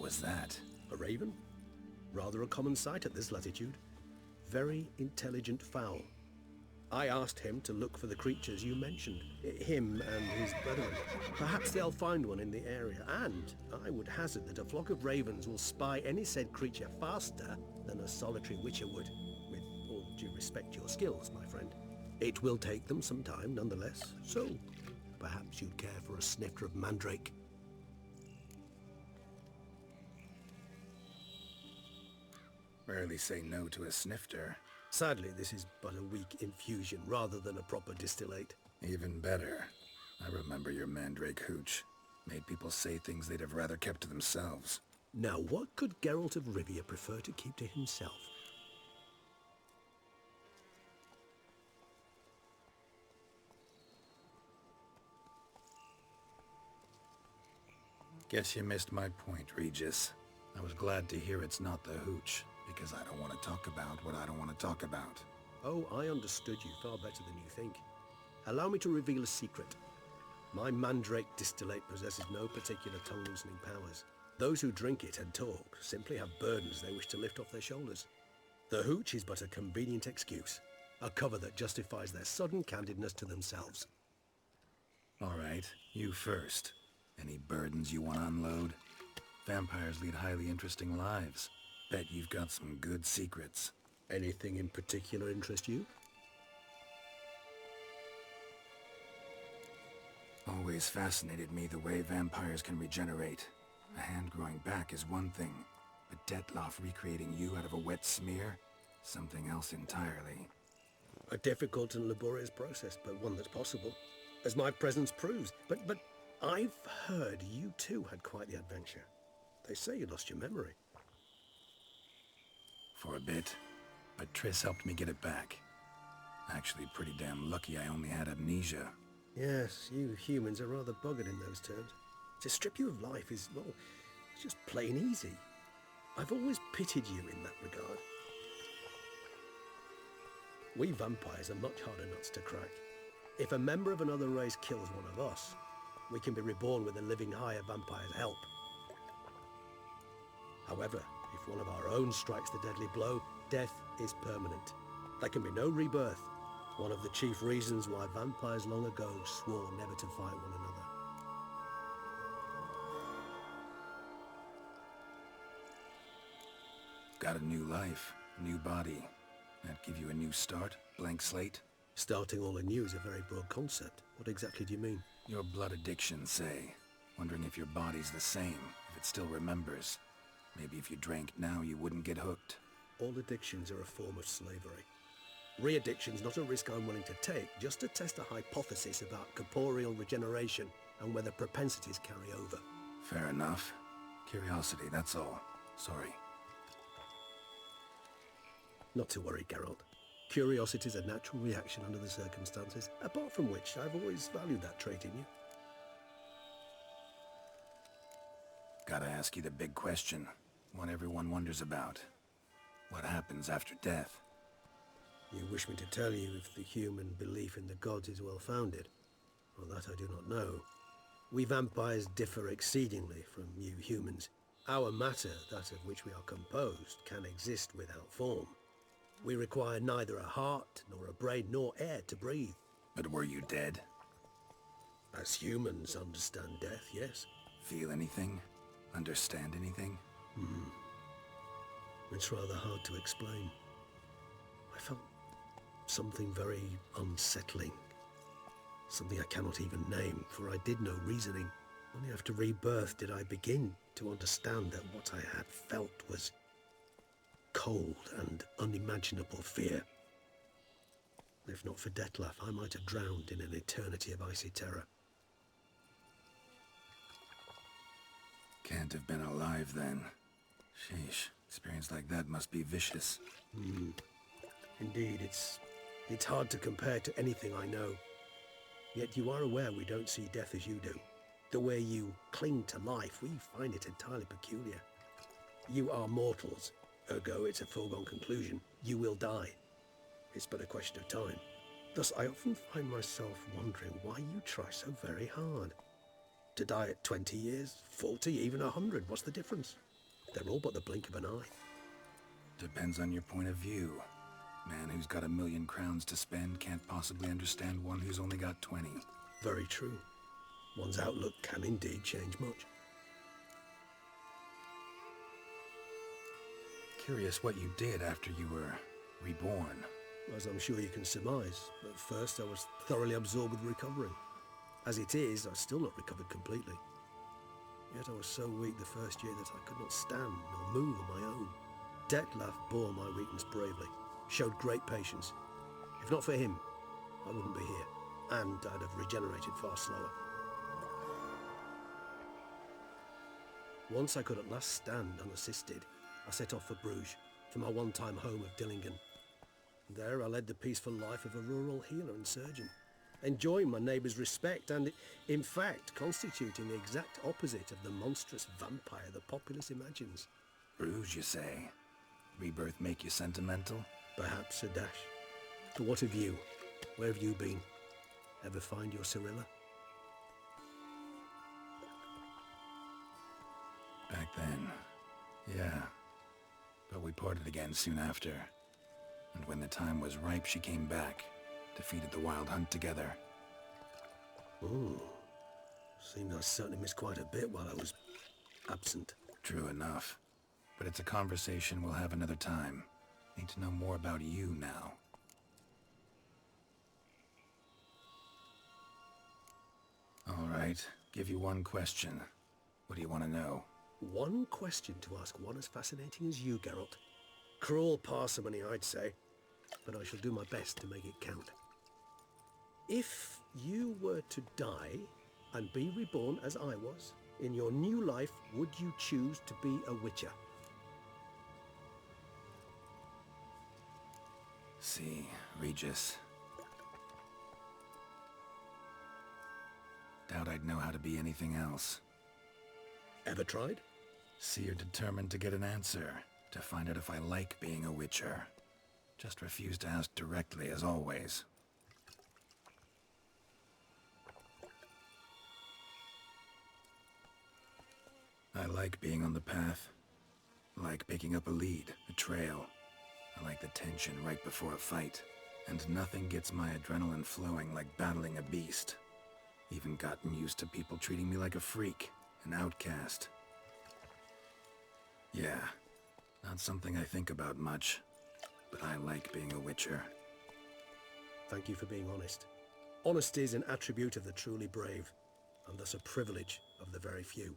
was that? A raven? Rather a common sight at this latitude. Very intelligent fowl. I asked him to look for the creatures you mentioned, him and his brethren. Perhaps they'll find one in the area, and I would hazard that a flock of ravens will spy any said creature faster than a solitary witcher would, with all due respect to your skills, my friend. It will take them some time, nonetheless, so perhaps you'd care for a snifter of mandrake. Rarely say no to a snifter. Sadly, this is but a weak infusion rather than a proper distillate. Even better. I remember your mandrake hooch. Made people say things they'd have rather kept to themselves. Now, what could Geralt of Rivia prefer to keep to himself? Guess you missed my point, Regis. I was glad to hear it's not the hooch, because I don't want to talk about what I don't want to talk about. Oh, I understood you far better than you think. Allow me to reveal a secret. My mandrake distillate possesses no particular tongue-loosening powers. Those who drink it and talk simply have burdens they wish to lift off their shoulders. The hooch is but a convenient excuse, a cover that justifies their sudden candidness to themselves. All right, you first. Any burdens you want to unload? Vampires lead highly interesting lives. Bet you've got some good secrets. Anything in particular interest you? Always fascinated me the way vampires can regenerate. A hand growing back is one thing, but Detloff recreating you out of a wet smear? Something else entirely. A difficult and laborious process, but one that's possible, as my presence proves. But I've heard you too had quite the adventure. They say you lost your memory. For a bit, but Triss helped me get it back. Actually pretty damn lucky I only had amnesia. Yes, you humans are rather buggered in those terms. To strip you of life is, well, it's just plain easy. I've always pitied you in that regard. We vampires are much harder nuts to crack. If a member of another race kills one of us, we can be reborn with a living higher vampire's help. However, if one of our own strikes the deadly blow, death is permanent. There can be no rebirth. One of the chief reasons why vampires long ago swore never to fight one another. Got a new life, new body. That give you a new start? Blank slate? Starting all anew is a very broad concept. What exactly do you mean? Your blood addiction, say. Wondering if your body's the same, if it still remembers. Maybe if you drank now, you wouldn't get hooked. All addictions are a form of slavery. Re-addiction's not a risk I'm willing to take, just to test a hypothesis about corporeal regeneration and whether propensities carry over. Fair enough. Curiosity, that's all. Sorry. Not to worry, Geralt. Curiosity is a natural reaction under the circumstances, apart from which I've always valued that trait in you. Gotta ask you the big question. One everyone wonders about. What happens after death? You wish me to tell you if the human belief in the gods is well-founded? Well, that I do not know. We vampires differ exceedingly from you humans. Our matter, that of which we are composed, can exist without form. We require neither a heart, nor a brain, nor air to breathe. But were you dead? As humans understand death, yes. Feel anything? Understand anything? It's rather hard to explain. I felt something very unsettling. Something I cannot even name, for I did no reasoning. Only after rebirth did I begin to understand that what I had felt was cold and unimaginable fear. If not for Detlaff, I might have drowned in an eternity of icy terror. Can't have been alive then. Sheesh, experience like that must be vicious. Indeed, it's hard to compare to anything I know. Yet you are aware we don't see death as you do. The way you cling to life, we find it entirely peculiar. You are mortals, ergo it's a foregone conclusion. You will die. It's but a question of time. Thus, I often find myself wondering why you try so very hard. To die at 20 years, 40, even 100, what's the difference? They're all but the blink of an eye. Depends on your point of view. Man who's got 1,000,000 crowns to spend can't possibly understand one who's only got 20. Very true. One's outlook can indeed change much. Curious what you did after you were reborn. As I'm sure you can surmise, at first I was thoroughly absorbed with recovering. As it is, I've still not recovered completely. Yet I was so weak the first year that I could not stand nor move on my own. Detlef bore my weakness bravely, showed great patience. If not for him, I wouldn't be here, and I'd have regenerated far slower. Once I could at last stand unassisted, I set off for Bruges, for my one-time home of Dillingen. There I led the peaceful life of a rural healer and surgeon, enjoying my neighbours' respect and, in fact, constituting the exact opposite of the monstrous vampire the populace imagines. Bruges, you say? Rebirth make you sentimental? Perhaps a dash. But what of you? Where have you been? Ever find your Cyrilla? Back then, yeah. But we parted again soon after. And when the time was ripe, she came back, defeated the Wild Hunt together. Ooh. Seems I certainly missed quite a bit while I was absent. True enough. But it's a conversation we'll have another time. Need to know more about you now. All right, give you one question. What do you want to know? One question to ask one as fascinating as you, Geralt. Cruel parsimony, I'd say, but I shall do my best to make it count. If you were to die and be reborn as I was, in your new life, would you choose to be a witcher? See, Regis. Doubt I'd know how to be anything else. Ever tried? See, you're determined to get an answer, to find out if I like being a witcher. Just refuse to ask directly, as always. I like being on the path. Like picking up a lead, a trail. I like the tension right before a fight. And nothing gets my adrenaline flowing like battling a beast. Even gotten used to people treating me like a freak, an outcast. Yeah, not something I think about much, but I like being a witcher. Thank you for being honest. Honesty is an attribute of the truly brave, and thus a privilege of the very few.